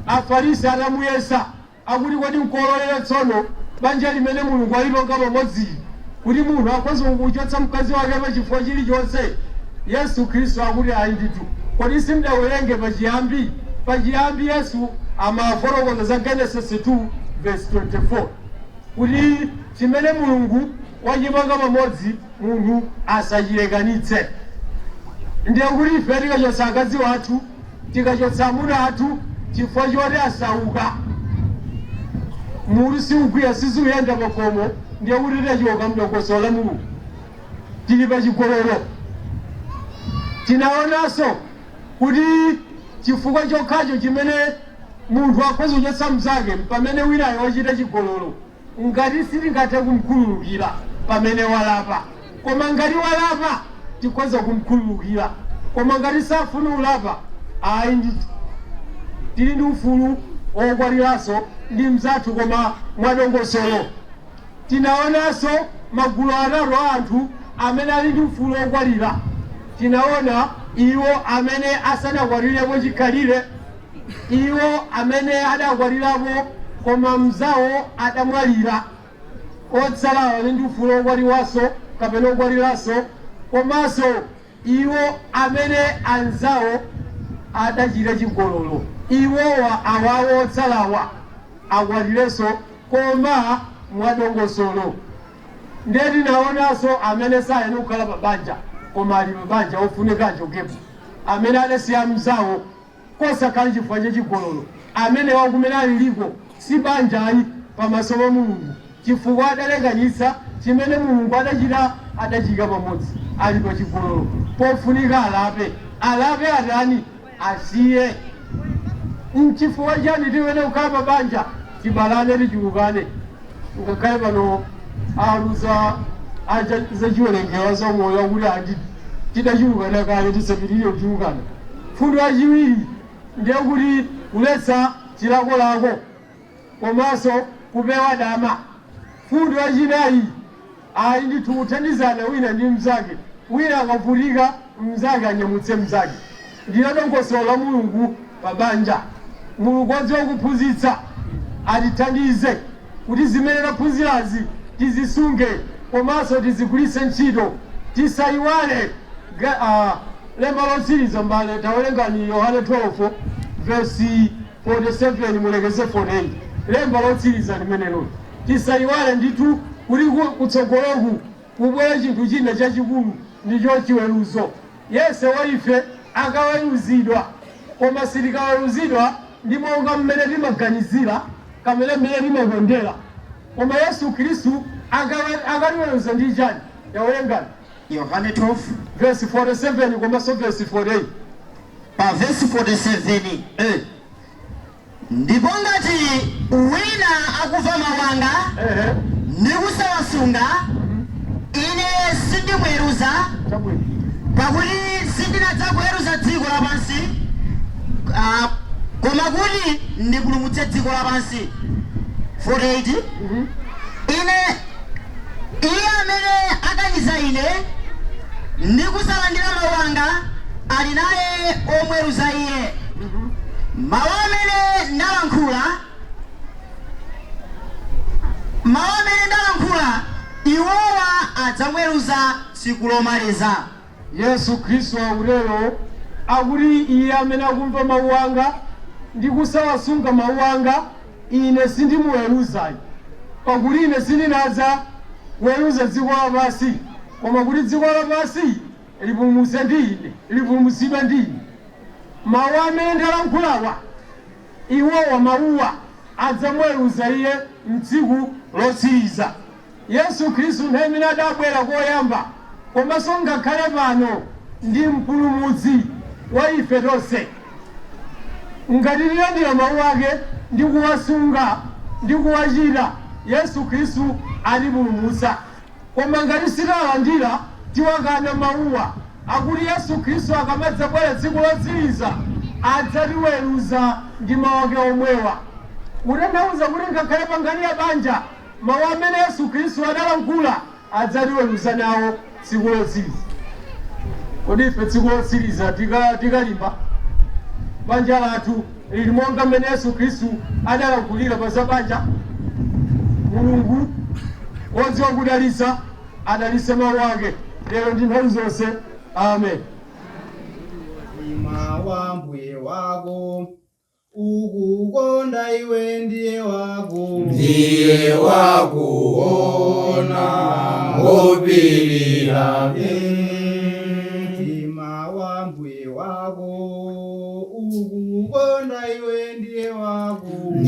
Afarisi atamuyesa akuti kodi nkololera tsono banja limene mulungu alilonga pamodzi kuti munthu akhoza kuchotsa mkazi wake pa chifukwa chilichonse. Yesu Khristu akuti ayi ndithu kodi simdawerenge pachiyambi Yesu amafotokoza za Genesis 2:24 kuti chimene mulungu wachipanga pamodzi munthu asachilekanitse. Ndiye kuti ife tikachotsa akazi wathu tikachotsa amuna athu chifukwa choti asauka munthu siukwiya siziyenda pakomo ndiye kuti tachoka mdongosolo la mulungu tili pa chigololo. Tinaonanso kuti chifukwa chokhacho chimene munthu akhoza kuchotsa mnzake pamene winayo wachita chigololo ngati sitingathe kumkhululukira pamene walapa koma ngati walapa tikhoza kumkhululukira koma ngati safuna ulapa ayi ndithu tili ndi ufulu wokwatiranso ndi mzathu koma mwadongosolo. Tinaonanso magulu atatu a anthu amene ali ndi ufulu wokwatira. Tinaona iwo amene asanakwatirepo chikhalire, iwo amene adakwatirapo koma mzawo adamwalira, otsalawo ali ndi ufulu wokwatiranso kapena wokwatiranso, komanso iwo amene anzawo adachita chigololo, iwowa awawo otsalawa akwatilenso koma mwadongosolo. Ndiye tinaonanso amene sayena kukhala pabanja koma ali pabanja ofunika achokepo, amene adasiya mzawo kosakhala chifukwa chachigololo, amene wakumene aliliko si banjayi pamaso pa Mulungu chifukwa adalekanitsa chimene Mulungu adachika pamodzi, ali pa chigololo pofunika alape atani asiye. Nchifukwa chani tiwene kukhala pabanja tibalane tichulukane, ngakhale pano aluza zachiwerengero za moyo wakuti ati tidachulukana kale tisapitirire kuchulukana. Fundo yachiwiri ndiye kuti kuletsa chilakolako komanso kupewa dama. Fundo yachinayi ali ndithu kuthandizana wina ndi mnzake, wina akavutika mnzake anyamutse mnzake. Ndilo dongosolo la Mulungu pabanja. Mulungu wadziwa kuphunzitsa atithandize kuti zimene taphunzirazi tizisunge komanso tizigwiritse ntchito, tisayiwale. Lemba lotsiriza mbale tawerengani Yohane 12 verse 47 mulekeze 48. Lemba lotsiriza limenelo tisayiwale ndithu kuti kutsogoloku kubwera chinthu china chachikulu ndicho chiweruzo. Yese wa ife akaweruzidwa koma sitikaweruzidwa ndi monga mmene timaganizira kamene mmene timakondera, koma Yesu Khristu akatiweruza ndi chani? Yawerengani Yohane 12 verse 47 komanso verse 48. pa verse 47 ndipo ngati wina akumva mawu anga ndi kusawasunga, ine sindimweruza, pakuti sindinadza kuweruza dziko lapansi koma kuti ndipulumutse dziko lapansi. 48 iye amene akaniza ine ndi kusalandira mawu anga ali naye omweruza iye. Mawu amene ndalankhula iwowa adzamweruza tsiku lomaliza. Yesu Khristu akulero akuti iye amene akumva mawu anga ndi kusawasunga mawu anga ine sindimuweruzayi, pakuti ine sindinadza kuweruza dziko lapansi koma kuti dziko lapansi lipulumutsidwe ndi ine. Mawu amene ndalankhulawa iwowa mawuwa adzamweruza iye mtsiku lotsiriza. Yesu Khristu nthawi imene adabwera koyamba komanso ngakhale pano ndi mpulumutsi wa ife tonse. Ngati tilandira mawu ake ndi kuwasunga ndi kuwachita, Yesu Khristu atipulumutsa. Koma ngati sitalandira tiwakana mawuwa akuti Yesu Khristu akamadzabwera tsiku lotsiriza adzatiweruza ndi mawu ake omwewa. Kutanthauza kuti ngakhale pangani ya banja mawu amene Yesu Khristu adalankhula adzatiweruza nawo tsiku lotsiriza. Kodi ife tsiku lotsiriza tikalimba banja lathu lili monga mmene Yesu Khristu adalankhulira pa za banja? Mulungu wodziwa kudalitsa adalitse mawu ake lero ndi nthawi zonse. Amen. Mawu a Mbuye wako ukukonda iwe ndiye wakuona ngopirira. Mawu a Mbuye wako ukukonda iwe ndiye wakuona